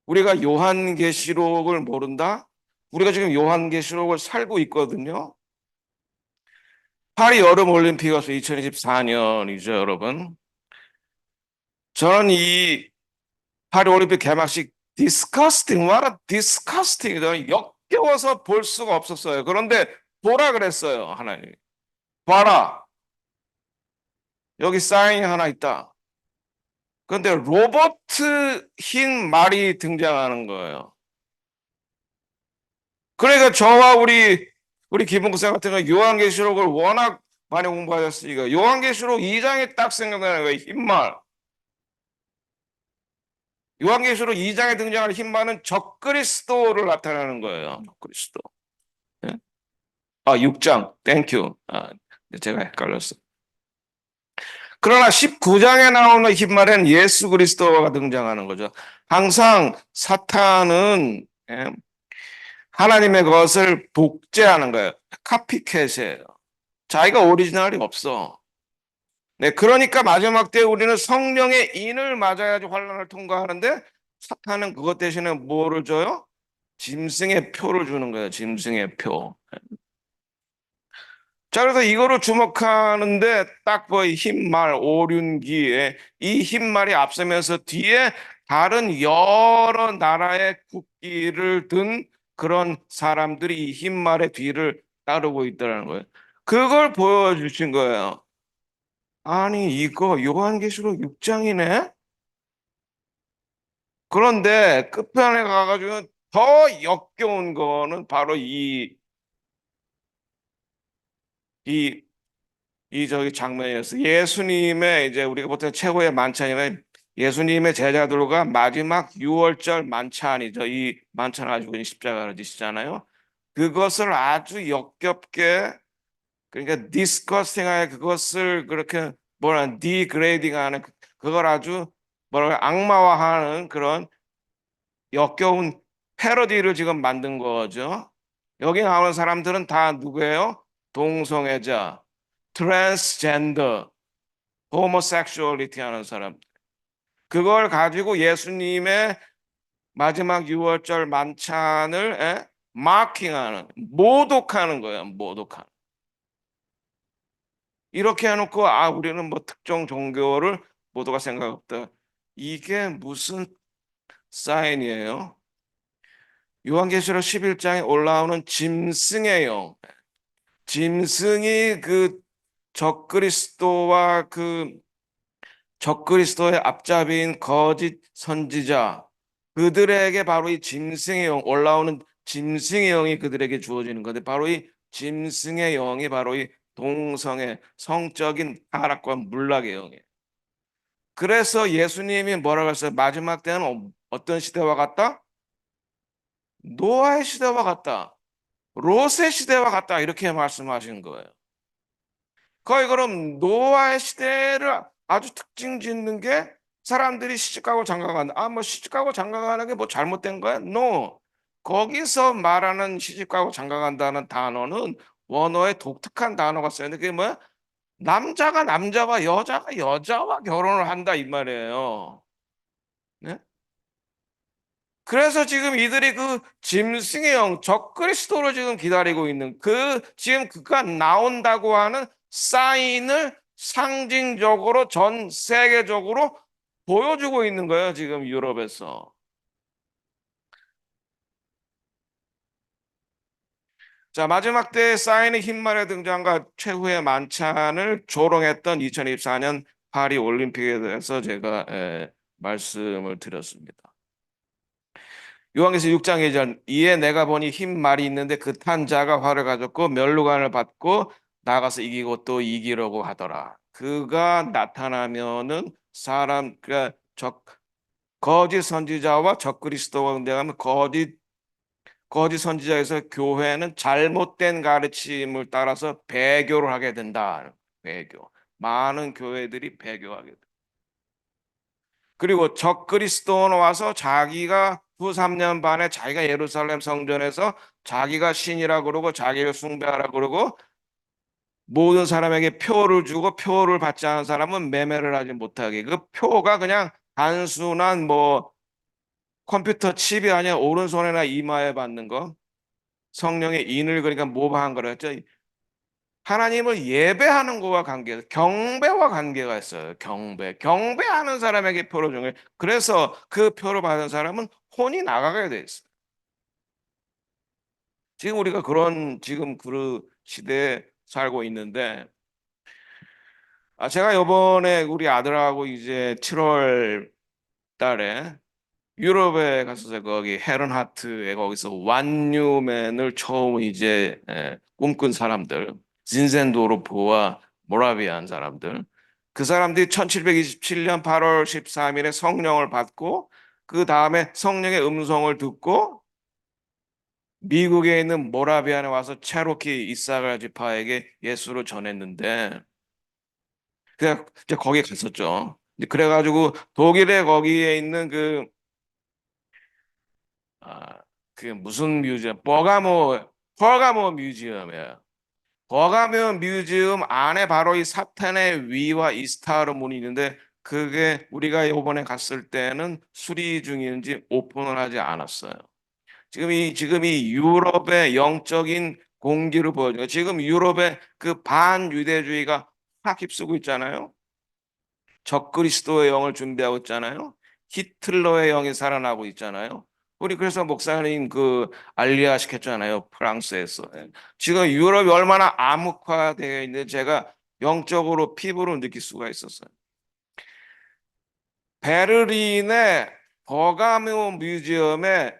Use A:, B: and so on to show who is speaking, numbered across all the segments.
A: 우리가 요한계시록을 모른다? 우리가 지금 요한계시록을 살고 있거든요. 파리 여름 올림픽 와서 2024년이죠, 여러분. 저는 이 파리 올림픽 개막식 디스커스팅, 와라 디스커스팅, 저는 역겨워서 볼 수가 없었어요. 그런데 보라 그랬어요, 하나님. 봐라, 여기 사인이 하나 있다. 그런데 로버트 흰 말이 등장하는 거예요. 그러니까 저와 우리 김은국사 같은 경우 요한계시록을 워낙 많이 공부하셨으니까 요한계시록 2장에 딱 생각나는 거예요. 흰말. 요한계시록 2장에 등장하는 흰말은 적그리스도를 나타내는 거예요. 적그리스도. 예? 6장. 땡큐. 제가 헷갈렸어. 그러나 19장에 나오는 흰말엔 예수 그리스도가 등장하는 거죠. 항상 사탄은 하나님의 것을 복제하는 거예요. 카피캣이에요. 자기가 오리지널이 없어. 네, 그러니까 마지막 때 우리는 성령의 인을 맞아야지 환란을 통과하는데 사탄은 그것 대신에 뭐를 줘요? 짐승의 표를 주는 거예요. 짐승의 표. 자, 그래서 이거를 주목하는데 딱 거의 흰말 오륜기에 이 흰말이 앞서면서 뒤에 다른 여러 나라의 국기를 든 그런 사람들이 이 흰말의 뒤를 따르고 있다는 거예요. 그걸 보여주신 거예요. 아니, 이거 요한계시록 6장이네? 그런데 끝편에 가가지고 더 역겨운 거는 바로 이, 저기 장면이었어요. 예수님의 이제 우리가 보통 최고의 만찬이면 예수님의 제자들과 마지막 6월절 만찬이죠. 이 만찬 가지고 십자가를 지시잖아요. 그것을 아주 역겹게 그러니까 디스커스팅하게 그것을 그렇게 뭐라 디그레이딩하는 그걸 아주 뭐랄까 악마화하는 그런 역겨운 패러디를 지금 만든 거죠. 여기 나오는 사람들은 다 누구예요? 동성애자, 트랜스젠더, 호모섹슈얼리티 하는 사람. 그걸 가지고 예수님의 마지막 6월절 만찬을 마킹하는, 모독하는 거예요. 모독하는. 이렇게 해놓고 우리는 뭐 특정 종교를 모두가 생각 없다. 이게 무슨 사인이에요? 요한계시록 11장에 올라오는 짐승의 영. 짐승이 그 적그리스도와 그 적그리스도의 앞잡이인 거짓 선지자 그들에게 바로 이 짐승의 영 올라오는 짐승의 영이 그들에게 주어지는 건데 바로 이 짐승의 영이 바로 이 동성의 성적인 타락과 문락의 영이에요. 그래서 예수님이 뭐라고 했어요? 마지막 때는 어떤 시대와 같다? 노아의 시대와 같다. 롯의 시대와 같다. 이렇게 말씀하신 거예요. 거의 그럼 노아의 시대를 아주 특징 짓는 게 사람들이 시집가고 장가간다. 뭐 시집가고 장가가는 게 뭐 잘못된 거야? No. 거기서 말하는 시집가고 장가간다는 단어는 원어의 독특한 단어가 쓰였는데 그게 뭐야? 남자가 남자와 여자가 여자와 결혼을 한다 이 말이에요. 네? 그래서 지금 이들이 그 짐승의 영, 적그리스도를 지금 기다리고 있는 지금 그가 나온다고 하는 사인을 상징적으로 전 세계적으로 보여주고 있는 거예요, 지금 유럽에서. 자, 마지막 때 사인의 흰말의 등장과 최후의 만찬을 조롱했던 2024년 파리 올림픽에 대해서 제가 말씀을 드렸습니다. 요한계시록 6장 2절 이에 내가 보니 흰 말이 있는데 그 탄 자가 활을 가졌고 면류관을 받고 나가서 이기고 또 이기려고 하더라. 그가 나타나면은 사람 그러니까 거짓 선지자와 적그리스도가 등장하면 거짓 선지자에서 교회는 잘못된 가르침을 따라서 배교를 하게 된다. 배교. 많은 교회들이 배교하게 된다. 그리고 적그리스도는 와서 자기가 후 3년 반에 자기가 예루살렘 성전에서 자기가 신이라 그러고 자기를 숭배하라 그러고 모든 사람에게 표를 주고 표를 받지 않은 사람은 매매를 하지 못하게 그 표가 그냥 단순한 뭐 컴퓨터 칩이 아니야 오른손이나 이마에 받는 거. 성령의 인을 그러니까 모방한 거랬죠. 하나님을 예배하는 거와 경배와 관계가 있어요. 경배하는 사람에게 표를 준 거예요. 그래서 그 표를 받은 사람은 혼이 나가게 돼 있어요. 지금 우리가 그런 지금 그 시대에 살고 있는데, 제가 요번에 우리 아들하고 이제 7월 달에 유럽에 갔었어요. 거기 헤른하트에 거기서 완유맨을 처음 이제 꿈꾼 사람들, 진센도르프와 모라비안 사람들. 그 사람들이 1727년 8월 13일에 성령을 받고 그 다음에 성령의 음성을 듣고 미국에 있는 모라비안에 와서 체로키 이사갈 지파에게 예수를 전했는데 그냥 이제 거기 갔었죠. 이제 그래가지고 독일에 거기에 있는 아, 그 무슨 뮤지엄? 버가모 뮤지엄이에요. 버가모 뮤지엄 안에 바로 이 사탄의 위와 이스타르 문이 있는데 그게 우리가 이번에 갔을 때는 수리 중인지 오픈을 하지 않았어요. 지금 이 유럽의 영적인 공기를 보여줘요. 지금 유럽의 그 반유대주의가 확 휩쓰고 있잖아요. 적그리스도의 영을 준비하고 있잖아요. 히틀러의 영이 살아나고 있잖아요. 우리 그래서 목사님 그 알리아 시켰잖아요. 프랑스에서. 지금 유럽이 얼마나 암흑화되어 있는데 제가 영적으로 피부로 느낄 수가 있었어요. 베를린의 버가모 뮤지엄에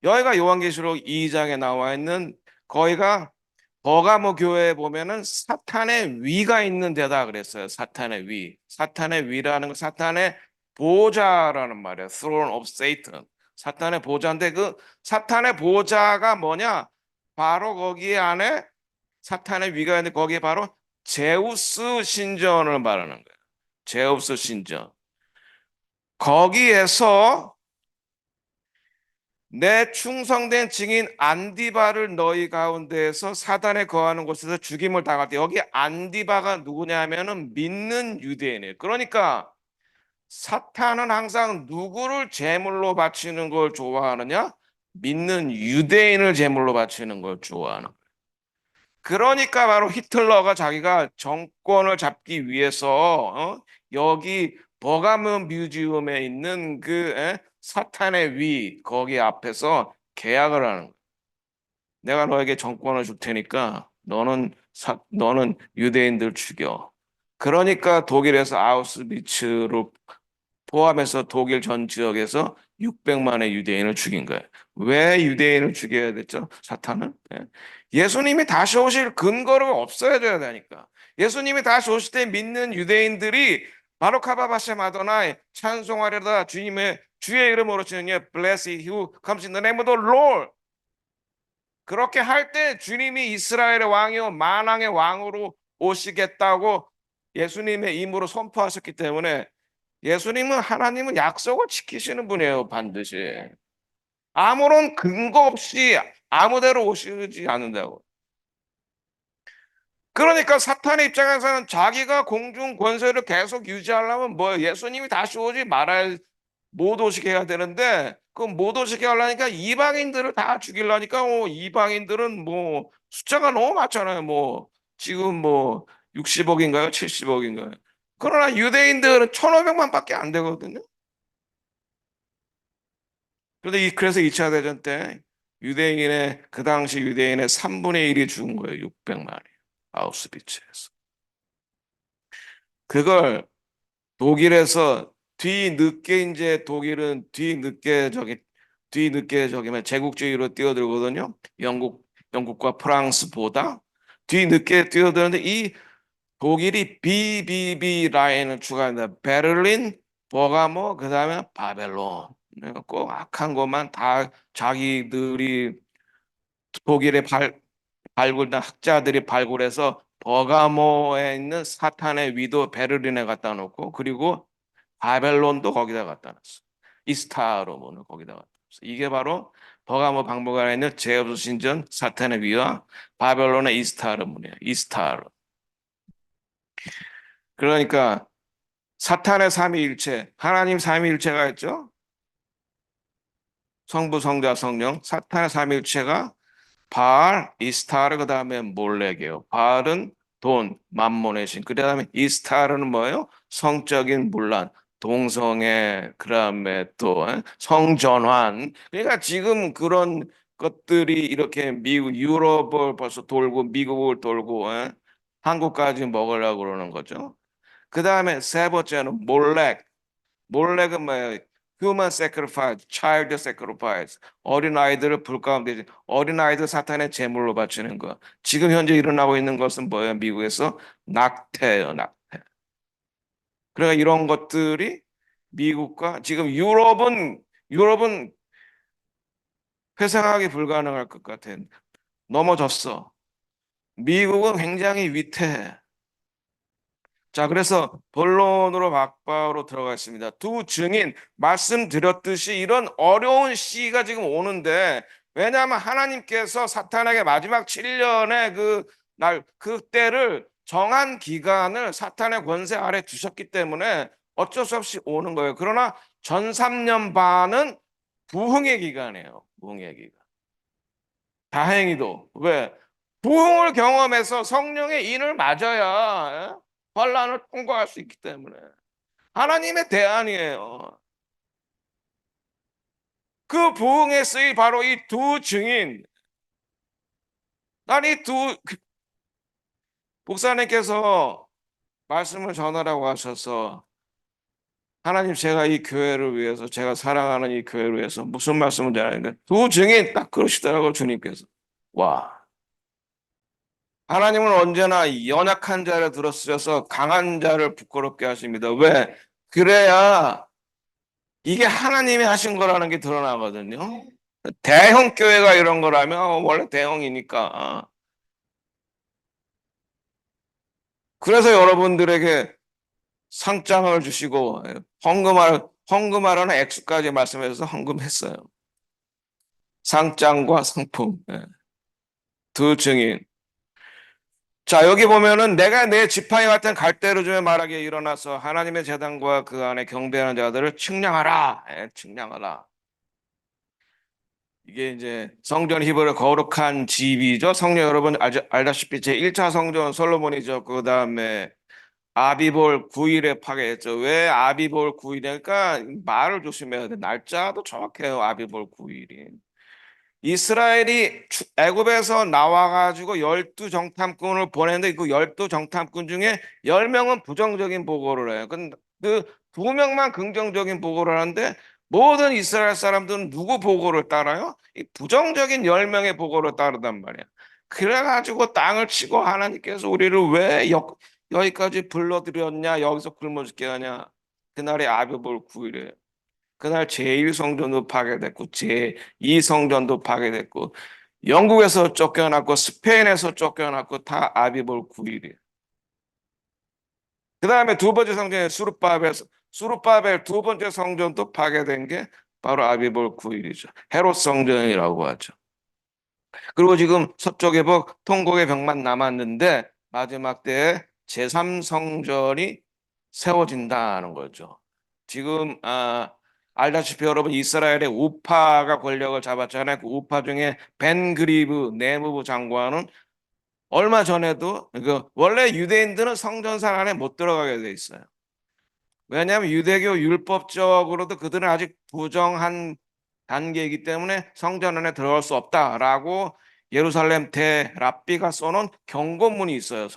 A: 여기가 요한계시록 2장에 나와 있는 거기가 버가모 교회에 보면은 사탄의 위가 있는 데다 그랬어요. 사탄의 위. 사탄의 위라는 건 사탄의 보좌라는 말이에요. Throne of Satan. 사탄의 보좌인데 그 사탄의 보좌가 뭐냐? 바로 거기 안에 사탄의 위가 있는데 거기에 바로 제우스 신전을 말하는 거예요. 제우스 신전. 거기에서 내 충성된 증인 안디바를 너희 가운데에서 사단에 거하는 곳에서 죽임을 당할 때 여기 안디바가 누구냐면은 믿는 유대인이에요. 그러니까 사탄은 항상 누구를 제물로 바치는 걸 좋아하느냐? 믿는 유대인을 제물로 바치는 걸 좋아하는 거예요. 그러니까 바로 히틀러가 자기가 정권을 잡기 위해서 여기 버가문 뮤지엄에 있는 사탄의 위 거기 앞에서 계약을 하는 거야. 내가 너에게 정권을 줄 테니까 너는 유대인들 죽여. 그러니까 독일에서 아우슈비츠로 포함해서 독일 전 지역에서 600만의 유대인을 죽인 거예요. 왜 유대인을 죽여야 됐죠? 사탄은? 예수님이 다시 오실 근거를 없애줘야 되니까. 예수님이 다시 오실 때 믿는 유대인들이 바로카바바시 마도나에 찬송하려다 주님의 주의 이름으로 치는 Bless he who comes in the name of the Lord. 그렇게 할 때 주님이 이스라엘의 왕이요 만왕의 왕으로 오시겠다고 예수님의 임으로 선포하셨기 때문에 예수님은 하나님은 약속을 지키시는 분이에요, 반드시. 아무런 근거 없이 아무데로 오시지 않는다고. 그러니까 사탄의 입장에서는 자기가 공중 권세를 계속 유지하려면 뭐 예수님이 다시 오지 말아야 못 오시게 해야 되는데 그 못 오시게 하려니까 이방인들을 다 죽이려니까 이방인들은 뭐 숫자가 너무 많잖아요. 뭐 지금 뭐 60억인가요? 70억인가요? 그러나 유대인들은 1,500만밖에 안 되거든요. 그래서 2차 대전 때 그 당시 유대인의 3분의 1이 죽은 거예요. 600만이. 아우슈비츠에서. 그걸 독일에서 뒤늦게 이제 독일은 뒤늦게 저기면 제국주의로 뛰어들거든요. 영국과 프랑스보다 뒤늦게 뛰어드는데 이 독일이 BBB 라인을 추가한다. 베를린, 버가모, 그다음에 바벨론. 꼭 악한 것만 다 자기들이 독일의 발굴된 학자들이 발굴해서 버가모에 있는 사탄의 위도 베를린에 갖다 놓고 그리고 바벨론도 거기다 갖다 놨어. 이스타로문을 거기다 갖다 놨어. 이게 바로 버가모 박물관에 있는 제우스 신전 사탄의 위와 바벨론의 이스타르문이에요. 이스타르. 그러니까 사탄의 삼위일체, 하나님 삼위일체가 있죠. 성부, 성자, 성령, 사탄의 삼일체가 바알, 이스타르, 그 다음에 몰렉이에요. 바알은 돈, 만몬의 신. 그 다음에 이스타르는 뭐예요? 성적인 문란, 동성애, 그 다음에 또 성전환. 그러니까 지금 그런 것들이 이렇게 미국, 유럽을 벌써 돌고 미국을 돌고 한국까지 먹으려고 그러는 거죠. 그 다음에 세 번째는 몰렉. 몰렉은 뭐예요? Human sacrifice, child sacrifice. 어린아이들을 불 가운데 어린아이들 사탄의 제물로 바치는 거. 지금 현재 일어나고 있는 것은 뭐예요? 미국에서 낙태예요, 낙태. 그러니까 이런 것들이 미국과 지금 유럽은 회상하기 불가능할 것 같아. 넘어졌어. 미국은 굉장히 위태해. 자, 그래서 본론으로 막바로 들어가겠습니다. 두 증인, 말씀드렸듯이 이런 어려운 시기가 지금 오는데, 왜냐하면 하나님께서 사탄에게 마지막 7년의 그때를 정한 기간을 사탄의 권세 아래 두셨기 때문에 어쩔 수 없이 오는 거예요. 그러나 전 3년 반은 부흥의 기간이에요. 부흥의 기간. 다행히도. 왜? 부흥을 경험해서 성령의 인을 맞아야 환란을 통과할 수 있기 때문에 하나님의 대안이에요. 그 부흥의 쓰이 바로 이 두 증인. 난 이 두 목사님께서 말씀을 전하라고 하셔서 하나님 제가 이 교회를 위해서 제가 사랑하는 이 교회를 위해서 무슨 말씀을 전하는데 두 증인 딱 그러시더라고 주님께서. 와. 하나님은 언제나 연약한 자를 들어쓰셔서 강한 자를 부끄럽게 하십니다. 왜? 그래야 이게 하나님이 하신 거라는 게 드러나거든요. 대형 교회가 이런 거라면 원래 대형이니까. 그래서 여러분들에게 상장을 주시고 헌금하라는 액수까지 말씀해서 헌금했어요. 상장과 상품. 두 증인. 자, 여기 보면은 내가 내 지팡이 같은 갈대로 주에 말하기에 일어나서 하나님의 제단과 그 안에 경배하는 자들을 측량하라. 측량하라. 이게 이제 성전 히브리 거룩한 집이죠. 성령 여러분 알다시피 제 1차 성전 솔로몬이죠. 그 다음에 아비볼 9일에 파괴했죠. 왜 아비볼 9일이니까 그러니까 말을 조심해야 돼. 날짜도 정확해요. 아비볼 9일이. 이스라엘이 애굽에서 나와가지고 12정탐꾼을 보냈는데 그 12정탐꾼 중에 10명은 부정적인 보고를 해요. 근데 그 2명만 긍정적인 보고를 하는데 모든 이스라엘 사람들은 누구 보고를 따라요? 이 부정적인 10명의 보고를 따르단 말이야. 그래가지고 땅을 치고 하나님께서 우리를 왜 여기까지 불러들였냐, 여기서 굶어 죽게 하냐. 그날이 아비볼 9일에. 그날 제1성전도 파괴됐고 제2성전도 파괴됐고 영국에서 쫓겨났고 스페인에서 쫓겨났고 다 아비볼 9일이에요. 그 다음에 두 번째 성전에 수르바벨 두 번째 성전도 파괴된 게 바로 아비볼 9일이죠. 헤롯 성전이라고 하죠. 그리고 지금 서쪽의 벽 통곡의 벽만 남았는데 마지막 때에 제3성전이 세워진다는 거죠. 지금 알다시피 여러분 이스라엘의 우파가 권력을 잡았잖아요. 그 우파 중에 벤 그리브 내무부 장관은 얼마 전에도 원래 유대인들은 성전산 안에 못 들어가게 돼 있어요. 왜냐하면 유대교 율법적으로도 그들은 아직 부정한 단계이기 때문에 성전 안에 들어갈 수 없다라고 예루살렘 대랍비가 써놓은 경고문이 있어요.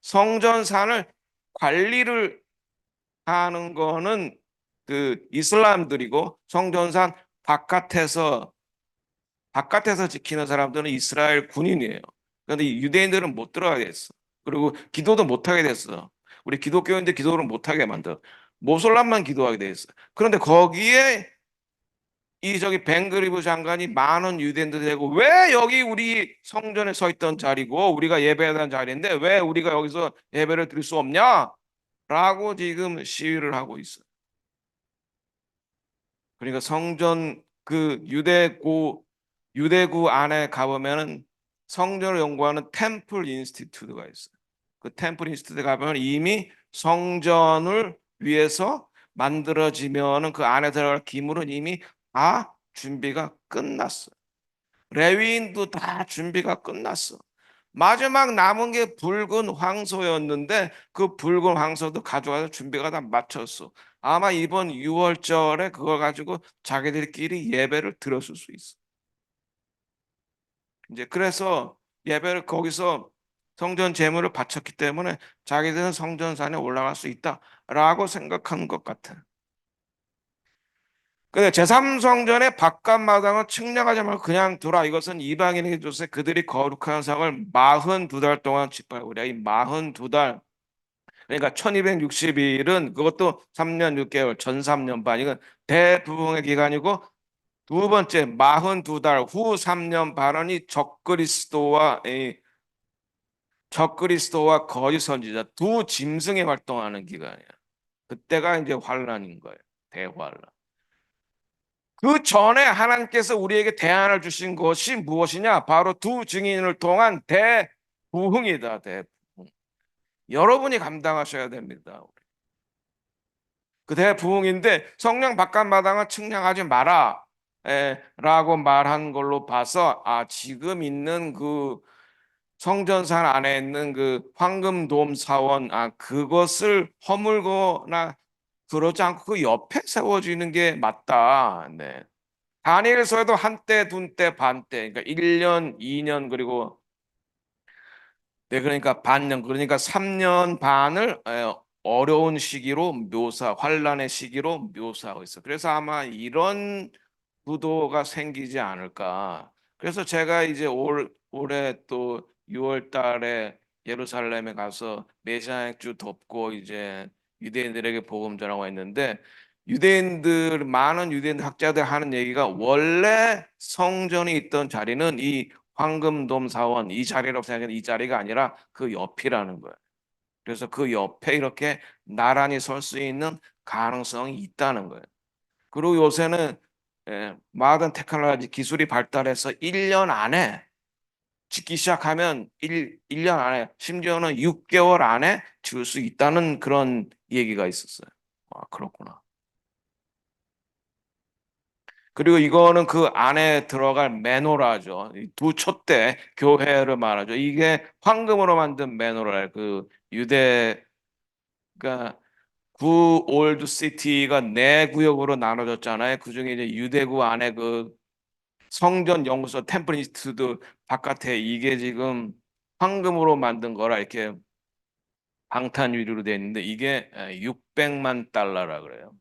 A: 성전산을 관리를 하는 거는 그 이슬람들이고 성전산 바깥에서 지키는 사람들은 이스라엘 군인이에요. 그런데 유대인들은 못 들어가게 됐어. 그리고 기도도 못 하게 됐어. 우리 기독교인들 기도를 못 하게 만들어. 모슬람만 기도하게 돼 있어. 그런데 거기에 이 저기 벵그리브 장관이 많은 유대인들 되고 왜 여기 우리 성전에 서 있던 자리고 우리가 예배하던 자리인데 왜 우리가 여기서 예배를 드릴 수 없냐? 라고 지금 시위를 하고 있어요. 그러니까 성전 그 유대구 안에 가보면은 성전을 연구하는 템플 인스티튜트가 있어요. 그 템플 인스티튜트 가보면 이미 성전을 위해서 만들어지면은 그 안에 들어갈 기물은 이미 다 준비가 끝났어. 레위인도 다 준비가 끝났어. 마지막 남은 게 붉은 황소였는데 그 붉은 황소도 가져가서 준비가 다 마쳤어. 아마 이번 6월절에 그걸 가지고 자기들끼리 예배를 드렸을 수 있어. 이제 그래서 예배를 거기서 성전 제물을 바쳤기 때문에 자기들은 성전산에 올라갈 수 있다라고 생각하는 것 같아. 근데 제3성전의 바깥마당을 측량하지 말고 그냥 두라. 이것은 이방인에게 줬어. 그들이 거룩한 상을 42달 동안 짓밟으랴. 이 42달, 그러니까 1260일은 그것도 3년 6개월, 전 3년 반. 이건 대부흥의 기간이고, 두 번째 42달 후 3년 반은 적그리스도와 거짓 선지자 두 짐승이 활동하는 기간이야. 그때가 이제 환란인 거예요. 대환란. 그 전에 하나님께서 우리에게 대안을 주신 것이 무엇이냐? 바로 두 증인을 통한 대부흥이다. 대부흥. 여러분이 감당하셔야 됩니다. 그 대부흥인데 성령 바깥마당은 측량하지 마라. 라고 말한 걸로 봐서 지금 있는 그 성전산 안에 있는 그 황금돔 사원 그것을 허물거나 그러지 않고 그 옆에 세워지는 게 맞다. 네. 다니엘서에도 한때, 둔때, 반때, 그러니까 1년, 2년, 그리고 네, 그러니까 반년, 그러니까 3년 반을 어려운 시기로 환란의 시기로 묘사하고 있어. 그래서 아마 이런 구도가 생기지 않을까. 그래서 제가 이제 올해 또 6월 달에 예루살렘에 가서 메시아주 덮고 이제 유대인들에게 복음 전하고 했는데 많은 유대인 학자들 하는 얘기가 원래 성전이 있던 자리는 이 황금돔 사원 이 자리라고 생각했는데 이 자리가 아니라 그 옆이라는 거예요. 그래서 그 옆에 이렇게 나란히 설 수 있는 가능성이 있다는 거예요. 그리고 요새는 모던 테크놀로지 기술이 발달해서 1년 안에 짓기 시작하면 1년 안에 심지어는 6개월 안에 지을 수 있다는 그런 얘기가 있었어요. 그렇구나. 그리고 이거는 그 안에 들어갈 메노라죠. 두 촛대 교회를 말하죠. 이게 황금으로 만든 메노라. 그 유대가 구 올드 시티가 네 구역으로 나눠졌잖아요. 그중에 이제 유대구 안에 그 성전 연구소 템플 인스티튜트 바깥에 이게 지금 황금으로 만든 거라 이렇게 방탄 유리로 되어 있는데 이게 600만 달러라 그래요.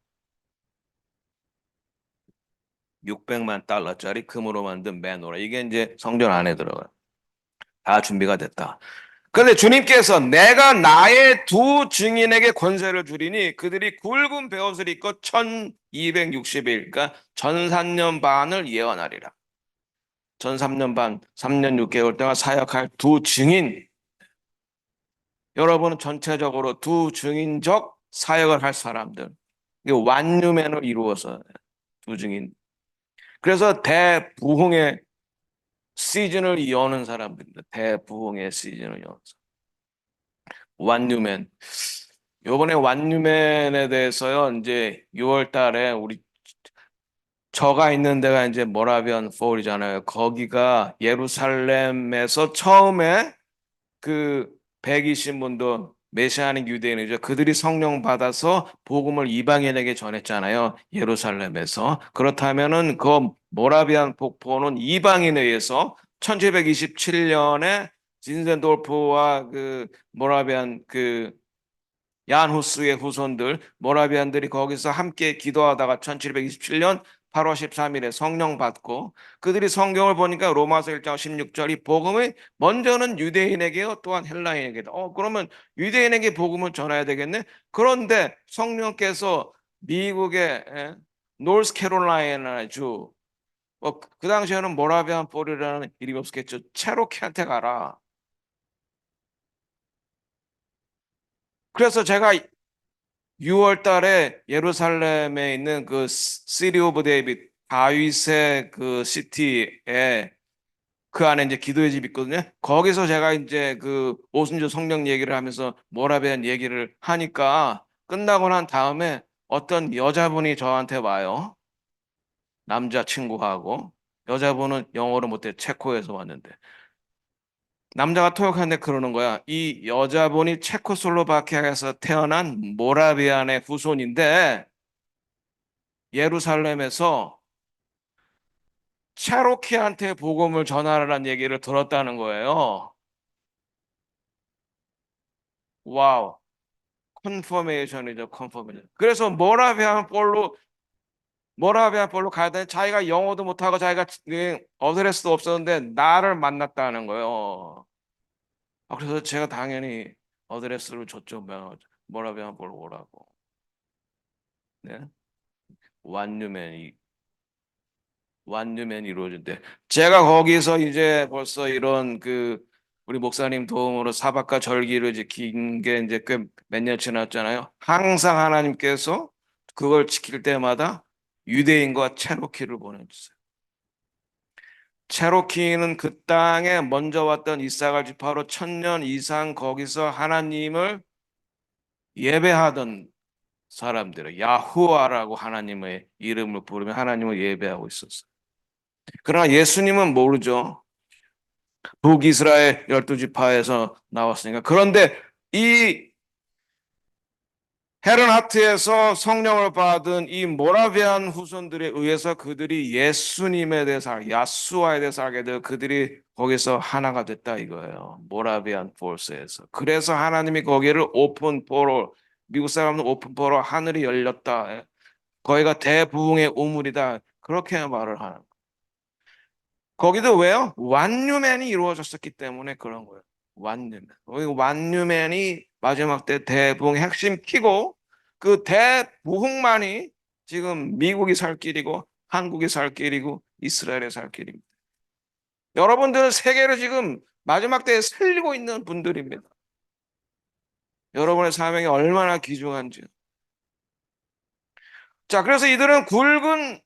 A: 600만 달러짜리 금으로 만든 메노라. 이게 이제 성전 안에 들어가요. 다 준비가 됐다. 그런데 주님께서 내가 나의 두 증인에게 권세를 주리니 그들이 굵은 베옷을 입고 1260일, 그러니까 전 3년 반을 예언하리라. 전 3년 반, 3년 6개월 동안 사역할 두 증인. 여러분은 전체적으로 두 증인적 사역을 할 사람들. 이게 완유맨을 이루어서 두 증인. 그래서 대부흥의 시즌을 여는 사람들입니다. 대부흥의 시즌을 여는 사람. 완유맨. 요번에 완유맨에 대해서요, 이제 6월 달에 저가 있는 데가 이제 모라비안 폴이잖아요. 거기가 예루살렘에서 처음에 그 120분도 메시아닉 유대인이죠. 그들이 성령 받아서 복음을 이방인에게 전했잖아요. 예루살렘에서. 그렇다면은 그 모라비안 폭포는 이방인에 의해서 1727년에 진센돌프와 그 모라비안 그 얀 후스의 후손들 모라비안들이 거기서 함께 기도하다가 1727년 8월 13일에 성령 받고 그들이 성경을 보니까 로마서 1장 16절이 복음이 먼저는 유대인에게요 또한 헬라인에게도 그러면 유대인에게 복음을 전해야 되겠네. 그런데 성령께서 미국의 노스캐롤라이나 주 그 당시에는 모라비안 폴이라는 이름이 없었겠죠. 체로키한테 가라. 그래서 제가 6월 달에 예루살렘에 있는 그 시리 오브 데이빗 다윗의 그 시티에 그 안에 이제 기도의 집이 있거든요. 거기서 제가 이제 그 오순절 성령 얘기를 하면서 모라비안 얘기를 하니까 끝나고 난 다음에 어떤 여자분이 저한테 와요. 남자친구하고 여자분은 영어를 못해 체코에서 왔는데 남자가 통역하는데 그러는 거야. 이 여자분이 체코슬로바키아에서 태어난 모라비안의 후손인데 예루살렘에서 체로키한테 복음을 전하라는 얘기를 들었다는 거예요. 와우. 컨퍼메이션이죠, 컨퍼메이션. 그래서 모라비안 볼로 가야 되는데 자기가 영어도 못하고 자기가 어드레스도 없었는데 나를 만났다는 거예요. 그래서 제가 당연히 어드레스를 줬죠. 모라비안 볼로 오라고. 네. 완유맨이 완유맨이 이루어진대. 제가 거기서 이제 벌써 이런 우리 목사님 도움으로 사박과 절기를 지킨 게 이제 꽤 몇 년 지났잖아요. 항상 하나님께서 그걸 지킬 때마다 유대인과 체로키를 보내주세요. 체로키는 그 땅에 먼저 왔던 이사갈 지파로 1000년 이상 거기서 하나님을 예배하던 사람들을 야후와라고 하나님의 이름을 부르며 하나님을 예배하고 있었어요. 그러나 예수님은 모르죠. 북이스라엘 12지파에서 나왔으니까. 그런데 이 헤른하트에서 성령을 받은 이 모라비안 후손들에 의해서 그들이 예수님에 대해서 야수와에 대해서 알게 되어 그들이 거기서 하나가 됐다 이거예요. 모라비안 폴스에서. 그래서 하나님이 거기를 오픈 포로, 미국 사람은 오픈 포로 하늘이 열렸다. 거기가 대부흥의 우물이다. 그렇게 말을 하는 거예요. 거기도 왜요? 완유맨이 이루어졌었기 때문에 그런 거예요. 완유맨. 완유맨이 마지막 때 대부흥의 핵심 키고 그 대부흥만이 지금 미국이 살 길이고 한국이 살 길이고 이스라엘이 살 길입니다. 여러분들은 세계를 지금 마지막 때에 살리고 있는 분들입니다. 여러분의 사명이 얼마나 귀중한지요. 자, 그래서 이들은 굵은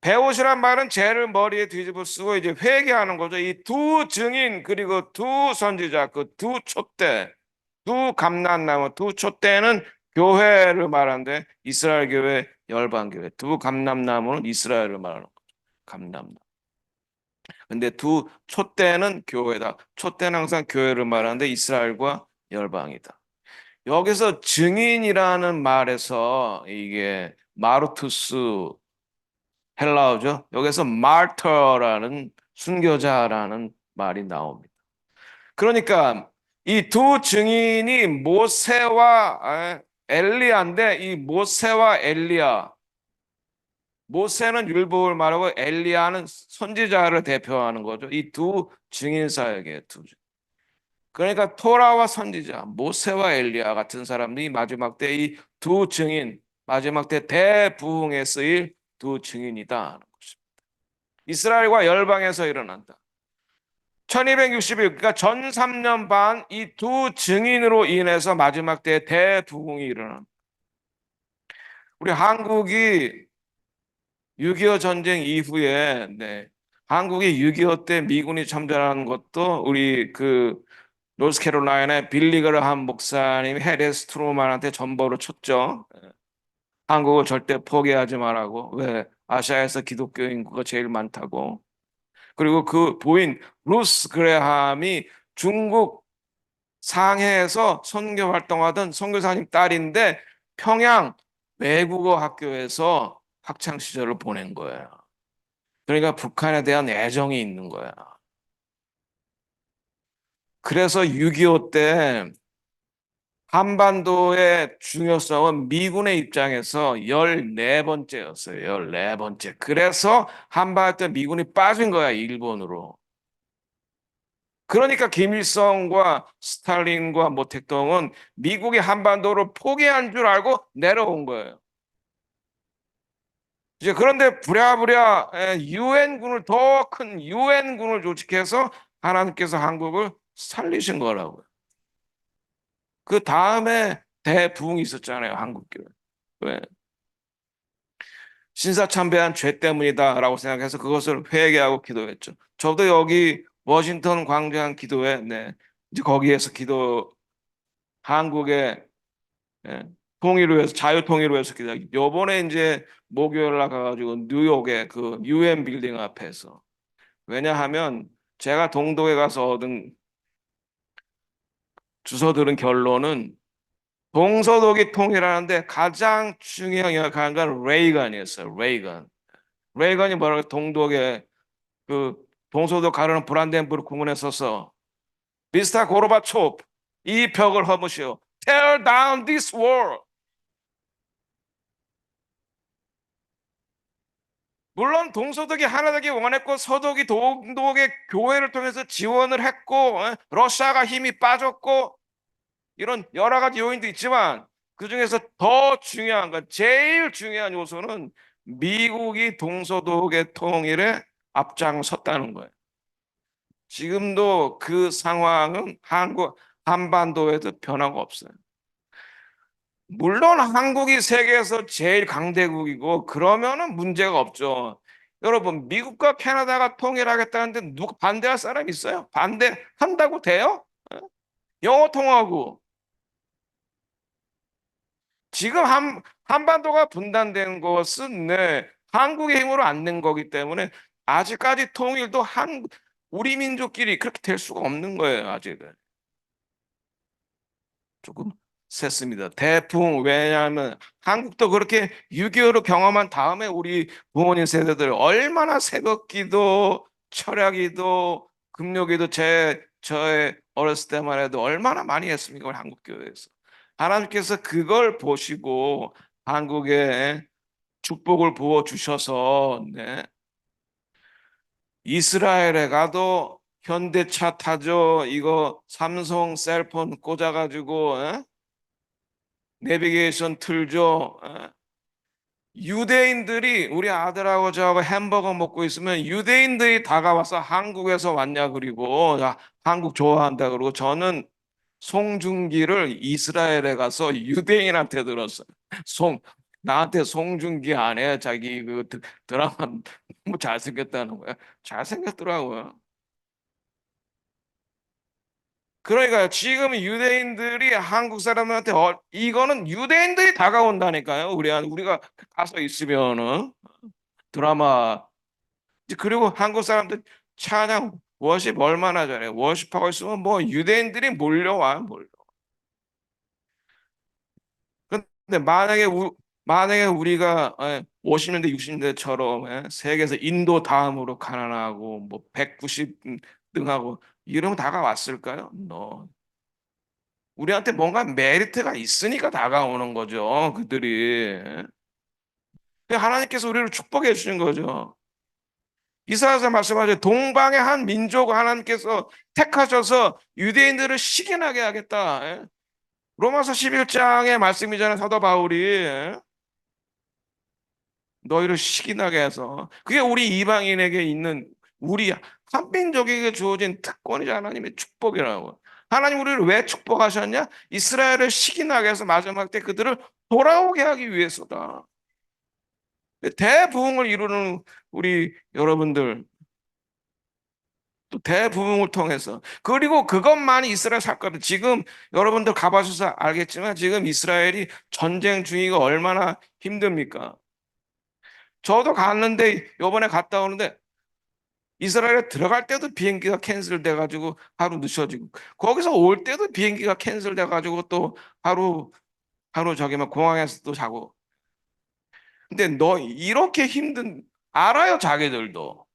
A: 배옷이란 말은 죄를 머리에 뒤집어 쓰고 이제 회개하는 거죠. 이 두 증인 그리고 두 선지자 그 두 촛대 두 감람나무 두 촛대는 교회를 말하는데 이스라엘 교회 열방 교회 두 감람나무는 이스라엘을 말하는 거죠. 감람나무. 근데 두 촛대는 교회다. 촛대는 항상 교회를 말하는데 이스라엘과 열방이다. 여기서 증인이라는 말에서 이게 마르투스 헬라어죠. 여기서 martyr라는 순교자라는 말이 나옵니다. 그러니까 이 두 증인이 모세와 엘리야인데 이 모세와 엘리야 모세는 율법을 말하고 엘리야는 선지자를 대표하는 거죠. 이 두 증인 사역이에요. 그러니까 토라와 선지자 모세와 엘리야 같은 사람들이 마지막 때 이 두 증인 마지막 때 대부흥에 쓰일 두 증인이다. 이스라엘과 열방에서 일어난다. 1260일, 그러니까 전 3년 반 이 두 증인으로 인해서 마지막 때 대부흥이 일어납니다. 우리 한국이 6.25 전쟁 이후에, 한국이 6.25 때 미군이 참전하는 것도 우리 노스캐롤라이나의 빌리그라함 목사님이 해리스 트루만한테 전보를 쳤죠. 한국을 절대 포기하지 말라고. 왜? 아시아에서 기독교 인구가 제일 많다고. 그리고 그 부인 루스 그레함이 중국 상해에서 선교 활동하던 선교사님 딸인데 평양 외국어 학교에서 학창 시절을 보낸 거예요. 그러니까 북한에 대한 애정이 있는 거야. 그래서 6.25 때 한반도의 중요성은 미군의 입장에서 14번째였어요. 14번째. 그래서 한반도 때 미군이 빠진 거야, 일본으로. 그러니까 김일성과 스탈린과 모택동은 미국이 한반도를 포기한 줄 알고 내려온 거예요. 이제 그런데 부랴부랴 유엔군을 더 큰 유엔군을 조직해서 하나님께서 한국을 살리신 거라고요. 그 다음에 대부흥이 있었잖아요, 한국교회. 왜? 신사참배한 죄 때문이다라고 생각해서 그것을 회개하고 기도했죠. 저도 여기 워싱턴 광장 기도회, 이제 거기에서 한국의 통일부에서 자유통일부에서 기다. 요번에 이제 목요일 날 가가지고 뉴욕의 그 유엔 빌딩 앞에서 왜냐하면 제가 동독에 가서 얻은 주워 들은 결론은 동서독이 통일하는데 가장 중요한 역할한 건 레이건이었어요. 레이건이 뭐라고 동독에 그 동서독 가르는 브란덴부르크 궁전에 서서 미스터 고르바초프 이 벽을 허무시오. Tear down this wall. 물론 동서독이 하나 되기 원했고 서독이 동독의 교회를 통해서 지원을 했고 러시아가 힘이 빠졌고 이런 여러 가지 요인도 있지만 그중에서 더 중요한 건 제일 중요한 요소는 미국이 동서독의 통일에 앞장섰다는 거예요. 지금도 그 상황은 한반도에도 변화가 없어요. 물론 한국이 세계에서 제일 강대국이고 그러면은 문제가 없죠. 여러분, 미국과 캐나다가 통일하겠다는데 누가 반대할 사람 있어요? 반대한다고 돼요? 영어 통하고 지금 한반도가 분단된 것은 한국의 힘으로 안 된 거기 때문에 아직까지 통일도 우리 민족끼리 그렇게 될 수가 없는 거예요, 아직은. 조금 셌습니다. 대풍, 왜냐하면 한국도 그렇게 6.25로 경험한 다음에 우리 부모님 세대들 얼마나 새벽기도, 철야기도, 금요기도 저의 어렸을 때만 해도 얼마나 많이 했습니까? 우리 한국교회에서. 하나님께서 그걸 보시고 한국에 축복을 부어 주셔서 이스라엘에 가도 현대차 타죠. 이거 삼성 셀폰 꽂아가지고 내비게이션 틀죠. 유대인들이 우리 아들하고 저하고 햄버거 먹고 있으면 유대인들이 다가와서 한국에서 왔냐 그리고 야, 한국 좋아한다 그러고 저는 송중기를 이스라엘에 가서 유대인한테 들었어요. 송 나한테 송중기 안 해. 자기 그 드라마 너무 잘생겼다는 거야. 잘생겼더라고요. 그러니까 지금 유대인들이 한국 사람한테 이거는 유대인들이 다가온다니까요. 우리가 가서 있으면은 드라마 그리고 한국 사람들 찬양 워십 얼마나 잘해. 워십하고 있으면 뭐 유대인들이 몰려와. 근데 만약에 우리가 50년대 60년대처럼 세계에서 인도 다음으로 가난하고 뭐 190등하고 이러면 다가왔을까요? 우리한테 뭔가 메리트가 있으니까 다가오는 거죠. 그들이. 하나님께서 우리를 축복해 주신 거죠. 이사야서 말씀하죠. 동방의 한 민족 하나님께서 택하셔서 유대인들을 식인하게 하겠다. 로마서 11장의 말씀이잖아요. 사도 바울이 너희를 식인하게 해서 그게 우리 이방인에게 있는 우리 한민족에게 주어진 특권이자 하나님의 축복이라고. 하나님 우리를 왜 축복하셨냐? 이스라엘을 식인하게 해서 마지막 때 그들을 돌아오게 하기 위해서다. 대부흥을 이루는 우리 여러분들 또 대부흥을 통해서 그리고 그것만이 이스라엘 사건은 지금 여러분들 가봐셔서 알겠지만 지금 이스라엘이 전쟁 중이가 얼마나 힘듭니까? 저도 갔는데 요번에 갔다 오는데 이스라엘에 들어갈 때도 비행기가 캔슬돼 가지고 하루 늦어지고 거기서 올 때도 비행기가 캔슬돼 가지고 또 하루 저기 막 공항에서 또 자고 근데 너 이렇게 알아요 자기들도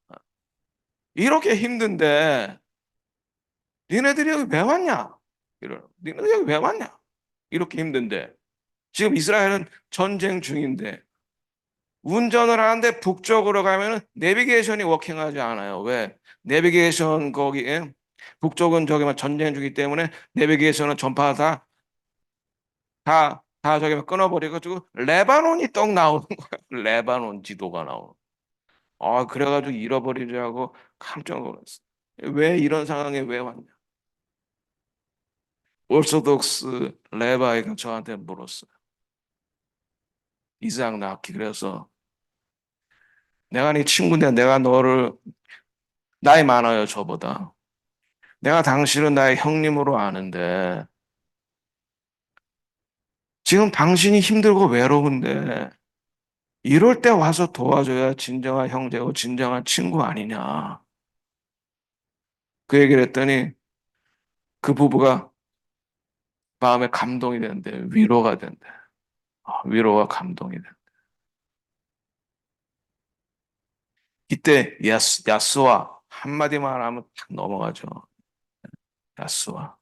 A: 이렇게 힘든데 니네들이 여기 왜 왔냐 니네들이 여기 왜 왔냐 이렇게 힘든데 지금 이스라엘은 전쟁 중인데 운전을 하는데 북쪽으로 가면은 내비게이션이 워킹하지 않아요. 왜? 내비게이션 거기에 북쪽은 저기 막 전쟁 중이기 때문에 내비게이션은 전파 다 저기 막 끊어버려가지고 레바논이 떡 나오는 거야. 레바논 지도가 나오는. 그래가지고 잃어버리려고 깜짝 놀랐어. 왜 이런 상황에 왜 왔냐? 오르소독스 레바이가 저한테 물었어요. 이삭 나키 그래서 내가 네 친구인데 내가 너를 나이 많아요 저보다. 내가 당신은 나의 형님으로 아는데 지금 당신이 힘들고 외로운데 이럴 때 와서 도와줘야 진정한 형제고 진정한 친구 아니냐. 그 얘기를 했더니 그 부부가 마음에 감동이 되는데 위로가 된대. 위로와 감동이 된대. 이때 야스와 한마디만 하면 탁 넘어가죠. 야스와.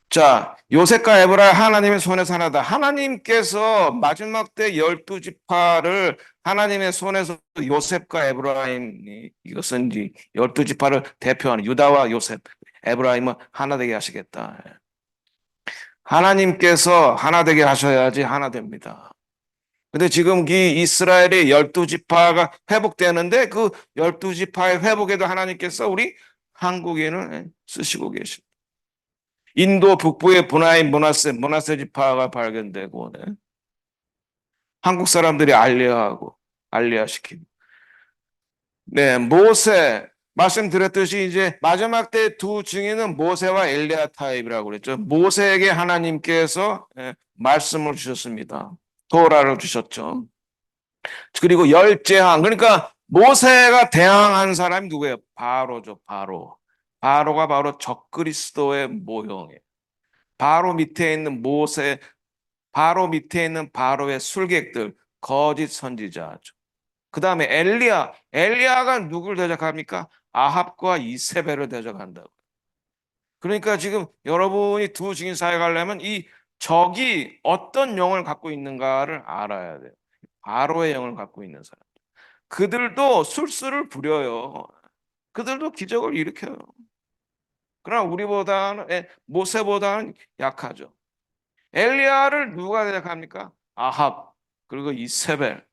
A: 자, 요셉과 에브라 하나님의 손에서 하나다. 하나님께서 마지막 때 12지파를 하나님의 손에서 요셉과 에브라임이 이것은 이제 12지파를 대표하는 유다와 요셉, 에브라임은 하나 되게 하시겠다. 하나님께서 하나 되게 하셔야지 하나 됩니다. 근데 지금 이 이스라엘의 12지파가 회복되는데 그 12지파의 회복에도 하나님께서 우리 한국인을 쓰시고 계십니다. 인도 북부의 분화인 문하세 지파가 발견되고 네. 한국 사람들이 알리아시키고 네, 모세 말씀드렸듯이 이제 마지막 때 두 증인은 모세와 엘리야 타입이라고 그랬죠. 모세에게 하나님께서 말씀을 주셨습니다. 토라를 주셨죠. 그리고 열재앙 그러니까 모세가 대항한 사람이 누구예요? 바로죠. 바로가 바로 적그리스도의 모형이에요. 바로 밑에 있는 바로 밑에 있는 바로의 술객들, 거짓 선지자죠. 그 다음에 엘리야가 누굴 대적합니까? 아합과 이세벨을 대적한다고. 그러니까 지금 여러분이 두 증인 사회 가려면 이 적이 어떤 영을 갖고 있는가를 알아야 돼요. 바로의 영을 갖고 있는 사람. 그들도 술수를 부려요. 그들도 기적을 일으켜요. 그러나 모세보다는 약하죠. 엘리야를 누가 대적합니까? 아합 그리고 이세벨.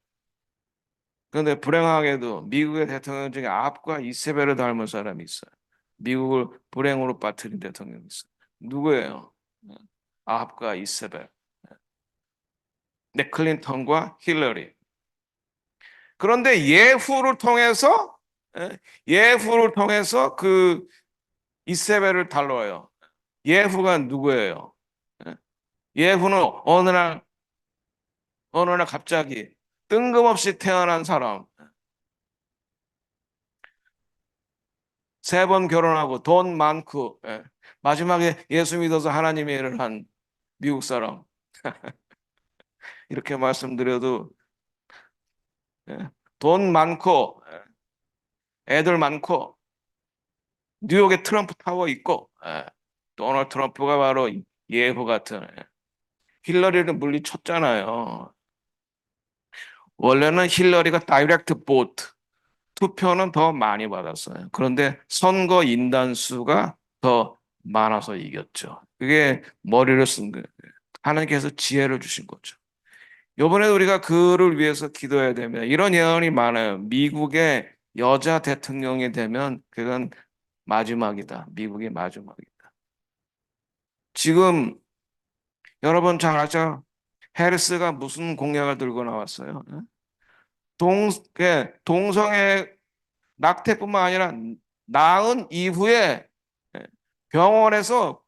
A: 그런데 불행하게도 미국의 대통령 중에 아합과 이세벨을 닮은 사람이 있어요. 미국을 불행으로 빠뜨린 대통령이 있어요. 누구예요? 아합과 이세벨. 네, 클린턴과 힐러리. 그런데 예후를 통해서 그 이세벨을 달뤄요. 예후가 누구예요? 예후는 어느 날 갑자기 뜬금없이 태어난 사람. 세 번 결혼하고 돈 많고 마지막에 예수 믿어서 하나님의 일을 한 미국 사람. 이렇게 말씀드려도 예, 돈 많고 애들 많고 뉴욕에 트럼프 타워 있고 도널드 트럼프가 바로 예후 같은 힐러리를 물리쳤잖아요. 원래는 힐러리가 다이렉트 보트 투표는 더 많이 받았어요. 그런데 선거 인단수가 더 많아서 이겼죠. 그게 머리를 쓴 거예요. 하나님께서 지혜를 주신 거죠. 이번에 우리가 그를 위해서 기도해야 됩니다. 이런 예언이 많아요. 미국의 여자 대통령이 되면 그건 마지막이다. 미국의 마지막이다. 지금 여러분 잘 알죠? 해리스가 무슨 공약을 들고 나왔어요? 동성애 낙태뿐만 아니라 낳은 이후에 병원에서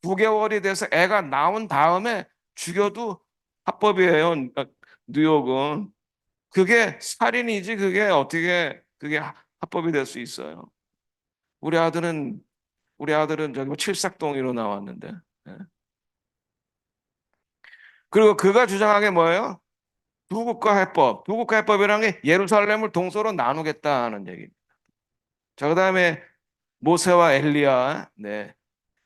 A: 9개월이 돼서 애가 나온 다음에 죽여도 합법이에요. 그러니까 뉴욕은. 그게 살인이지 그게 어떻게 그게 합법이 될 수 있어요. 우리 아들은 저기 뭐 칠삭동으로 나왔는데. 예. 그리고 그가 주장한 게 뭐예요? 두 국가 해법이라는 게 예루살렘을 동서로 나누겠다는 얘기입니다. 자, 그다음에 모세와 엘리야, 네.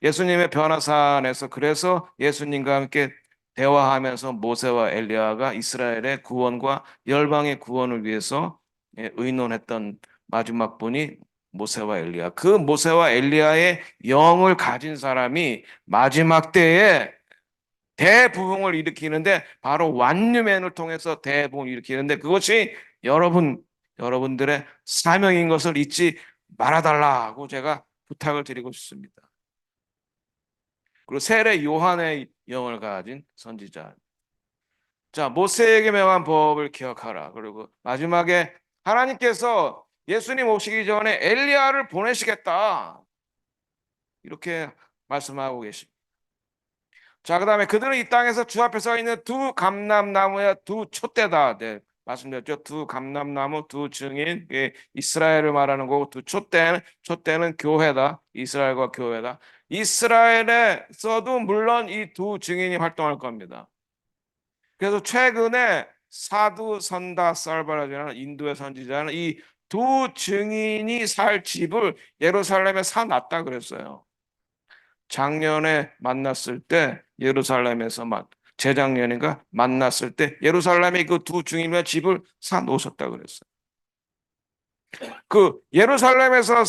A: 예수님의 변화산에서 그래서 예수님과 함께 대화하면서 모세와 엘리야가 이스라엘의 구원과 열방의 구원을 위해서 의논했던 마지막 분이 모세와 엘리야. 그 모세와 엘리야의 영을 가진 사람이 마지막 때에 대부흥을 일으키는데 바로 완유맨을 통해서 대부흥을 일으키는데 그것이 여러분들의 사명인 것을 잊지 말아달라고 제가 부탁을 드리고 싶습니다. 그리고 세례 요한의 영을 가진 선지자. 자, 모세에게 명한 법을 기억하라. 그리고 마지막에 하나님께서 예수님 오시기 전에 엘리야를 보내시겠다. 이렇게 말씀하고 계십니다. 자, 그다음에 그들은 이 땅에서 주 앞에 서 있는 두 감람나무의 두 촛대다. 네, 말씀드렸죠. 두 감람나무, 두 증인, 예, 이스라엘을 말하는 거고, 두 촛대는 교회다. 이스라엘과 교회다. 이스라엘에서도 물론 이 두 증인이 활동할 겁니다. 그래서 최근에 사두 선다 살바라라는 인도의 선지자는 이 두 증인이 살 집을 예루살렘에 사놨다 그랬어요. 작년에 만났을 때 예루살렘에서 재작년인가 만났을 때 예루살렘에 그 두 증인의 집을 사 놓으셨다 그랬어요. 그 예루살렘에서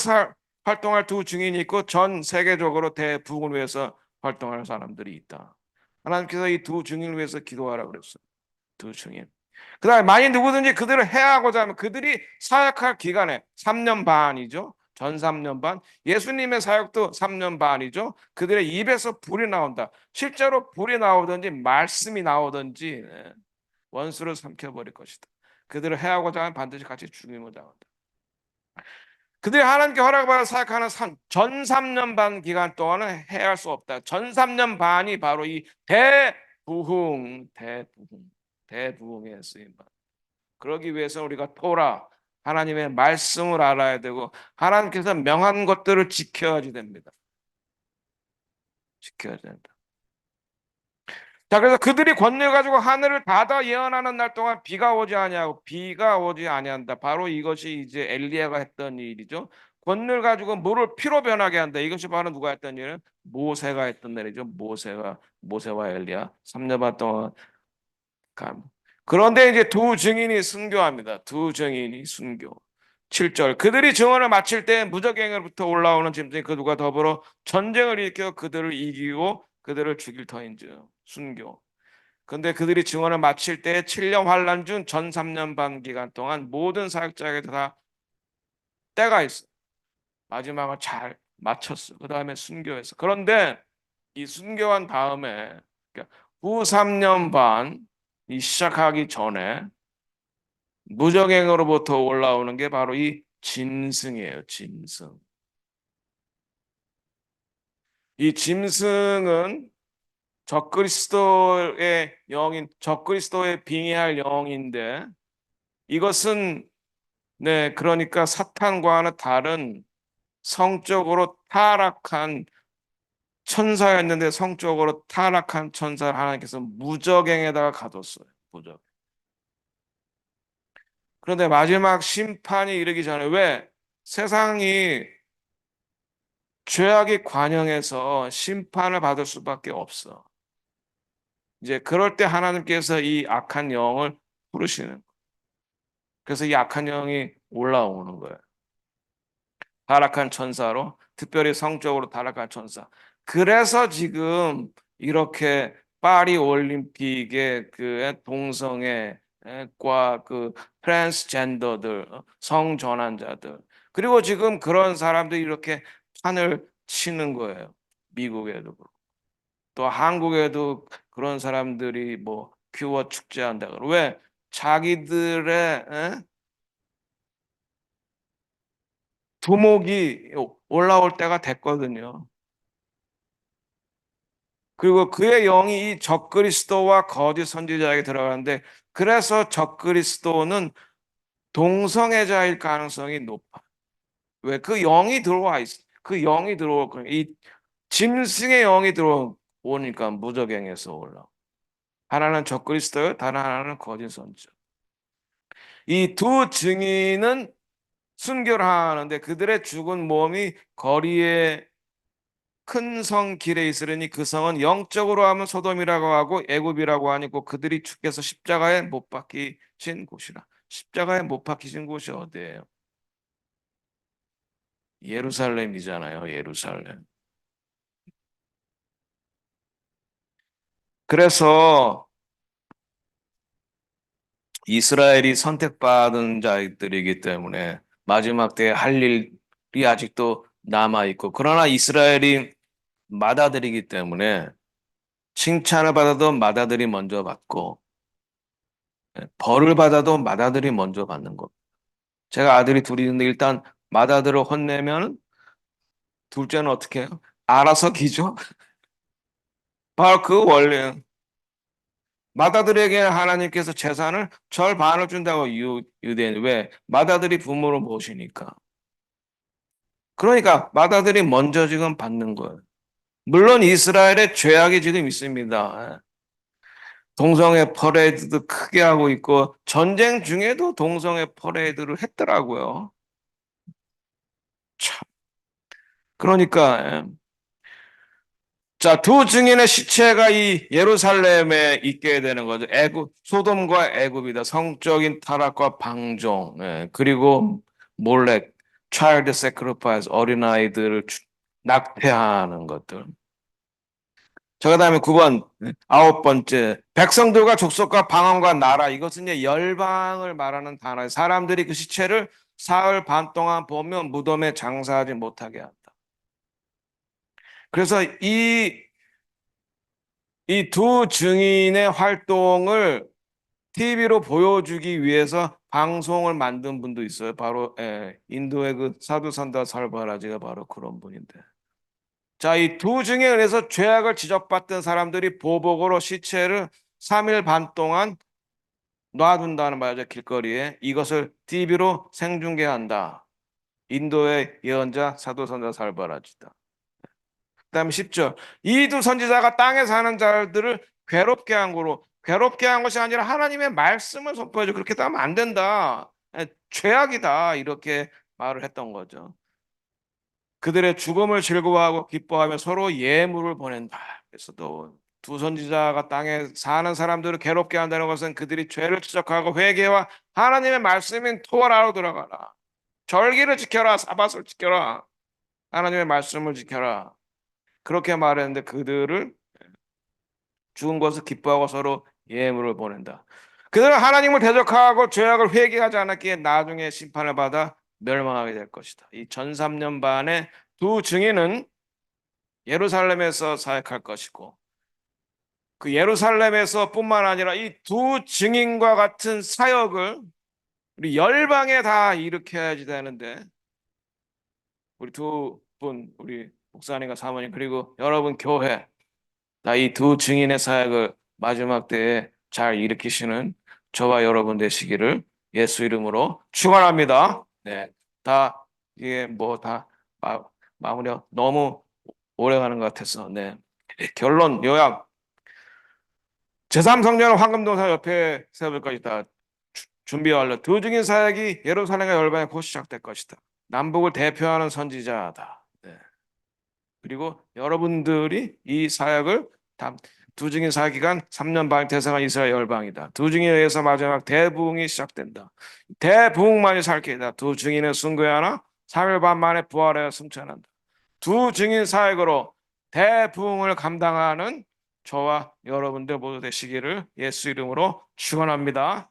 A: 활동할 두 증인이 있고 전 세계적으로 대부흥을 위해서 활동하는 사람들이 있다. 하나님께서 이 두 증인을 위해서 기도하라 그랬어요. 두 증인. 그다음에 만일 누구든지 그들을 해하고자 하면 그들이 사역할 기간에 3년 반이죠. 전 3년 반. 예수님의 사역도 3년 반이죠. 그들의 입에서 불이 나온다. 실제로 불이 나오든지 말씀이 나오든지 원수를 삼켜버릴 것이다. 그들을 해하고자 하면 반드시 같이 죽이고자 한다. 그들이 하나님께 허락받아 사역하는 전 3년 반 기간 동안은 해할 수 없다. 전 3년 반이 바로 이 대부흥의 쓰임. 그러기 위해서 우리가 토라 하나님의 말씀을 알아야 되고 하나님께서 명한 것들을 지켜야지 됩니다. 지켜야 된다. 자, 그래서 그들이 권능 가지고 하늘을 닫아 예언하는 날 동안 비가 오지 아니하고 비가 오지 아니한다. 바로 이것이 이제 엘리야가 했던 일이죠. 권능을 가지고 물을 피로 변하게 한다. 이것이 바로 누가 했던 일은 모세가 했던 일이죠. 모세와 엘리야 3년 반 동안 그런데 이제 두 증인이 순교합니다. 두 증인이 순교. 7절 그들이 증언을 마칠 때 무적행으로부터 올라오는 짐승이 그 누가 더불어 전쟁을 일으켜 그들을 이기고 그들을 죽일 터인즉 순교. 근데 그들이 증언을 마칠 때 7년 환란 중 전 3년 반 기간 동안 모든 사역자에게 다 때가 있어. 마지막을 잘 마쳤어. 그 다음에 순교했어. 그런데 이 순교한 다음에 그러니까 후 3년 반이 시작하기 전에 무적행으로부터 올라오는 게 바로 이 짐승이에요. 짐승. 이 짐승은 적그리스도의 영인, 적그리스도의 빙의할 영인데 이것은 네, 그러니까 사탄과는 다른 성적으로 타락한 천사였는데 성적으로 타락한 천사를 하나님께서 무적행에다가 가뒀어요. 무적. 그런데 마지막 심판이 이르기 전에 왜 세상이 죄악이 관영해서 심판을 받을 수밖에 없어. 이제 그럴 때 하나님께서 이 악한 영을 부르시는 거예요. 그래서 이 악한 영이 올라오는 거예요. 타락한 천사로, 특별히 성적으로 타락한 천사. 그래서 지금 이렇게 파리 올림픽의 그 동성애과 그 트랜스젠더들, 성전환자들, 그리고 지금 그런 사람들이 이렇게 판을 치는 거예요. 미국에도 그렇고. 또 한국에도 그런 사람들이 뭐 큐어 축제한다. 왜? 자기들의 두목이 올라올 때가 됐거든요. 그리고 그의 영이 이 적그리스도와 거짓 선지자에게 들어가는데 그래서 적그리스도는 동성애자일 가능성이 높아. 왜? 그 영이 들어와 있어. 그 영이 들어올 거예요. 이 짐승의 영이 들어오니까 무적행에서 올라. 하나는 적그리스도요, 다른 하나는 거짓 선지자. 이 두 증인은 순교를 하는데 그들의 죽은 몸이 거리에 큰 성 길에 있으려니 그 성은 영적으로 하면 소돔이라고 하고 애굽이라고 하니고 그들이 주께서 십자가에 못 박히신 곳이라. 십자가에 못 박히신 곳이 어디예요? 예루살렘이잖아요. 예루살렘. 그래서 이스라엘이 선택받은 자들이기 때문에 마지막 때에 할 일이 아직도 남아 있고 그러나 이스라엘이 맏아들이기 때문에 칭찬을 받아도 맏아들이 먼저 받고 벌을 받아도 맏아들이 먼저 받는 것. 제가 아들이 둘이 있는데 일단 맏아들을 혼내면 둘째는 어떻게 해요? 알아서 기죠. 바로 그 원리. 맏아들에게 하나님께서 재산을 절반을 준다고 유대인. 왜? 맏아들이 부모를 모시니까. 그러니까 맏아들이 먼저 지금 받는 거예요. 물론 이스라엘에 죄악이 지금 있습니다. 동성애 퍼레이드도 크게 하고 있고 전쟁 중에도 동성애 퍼레이드를 했더라고요. 참. 그러니까 자, 두 증인의 시체가 이 예루살렘에 있게 되는 거죠. 소돔과 애굽이다. 성적인 타락과 방종, 그리고 몰래 child sacrifice, 어린아이들을 낙태하는 것들. 자, 그다음에 9번, 아홉 번째, 백성들과 족속과 방언과 나라. 이것은 이제 열방을 말하는 단어예요. 사람들이 그 시체를 사흘 반 동안 보면 무덤에 장사하지 못하게 한다. 그래서 이 두 증인의 활동을 TV로 보여주기 위해서 방송을 만든 분도 있어요. 바로 인도의 그 사두산다 살바라지가 바로 그런 분인데. 자, 이 두 증인에 의해서 죄악을 지적받던 사람들이 보복으로 시체를 3일 반 동안 놔둔다는 말이죠. 길거리에. 이것을 TV로 생중계한다. 인도의 예언자 사두산다 살바라지다. 그다음에 10절. 이 두 선지자가 땅에 사는 자들을 괴롭게 한 것이 아니라 하나님의 말씀을 선포해줘. 그렇게 하면 안 된다. 죄악이다. 이렇게 말을 했던 거죠. 그들의 죽음을 즐거워하고 기뻐하며 서로 예물을 보낸다. 그래서 또 두 선지자가 땅에 사는 사람들을 괴롭게 한다는 것은 그들이 죄를 지적하고 회개와 하나님의 말씀인 토라로 들어가라. 절기를 지켜라. 사밧을 지켜라. 하나님의 말씀을 지켜라. 그렇게 말했는데 그들을 죽은 것을 기뻐하고 서로 예물을 보낸다. 그들은 하나님을 대적하고 죄악을 회개하지 않았기에 나중에 심판을 받아 멸망하게 될 것이다. 이 전 3년 반의 두 증인은 예루살렘에서 사역할 것이고 그 예루살렘에서 뿐만 아니라 이 두 증인과 같은 사역을 우리 열방에 다 일으켜야지 되는데 우리 두 분, 우리 목사님과 사모님 그리고 여러분 교회 다 이 두 증인의 사역을 마지막 때에 잘 일으키시는 저와 여러분 되시기를 예수 이름으로 축원합니다. 네, 다 이게 뭐 다 마무리가 너무 오래 가는 것 같아서 네 결론 요약 제3성전을 황금동산 옆에 세울 것이다. 준비 완료. 두 증인 사역이 예루살렘과 열방에 곧 시작될 것이다. 남북을 대표하는 선지자다. 네. 그리고 여러분들이 이 사역을 두 증인 사기간 3년 반 대성한 이스라엘 열방이다. 두 증인에 의해서 마지막 대부흥이 시작된다. 대부흥만이 살 길이다. 두 증인은 순교하나 3일 반 만에 부활하여 승천한다. 두 증인 사역으로 대부흥을 감당하는 저와 여러분들 모두 되시기를 예수 이름으로 축원합니다.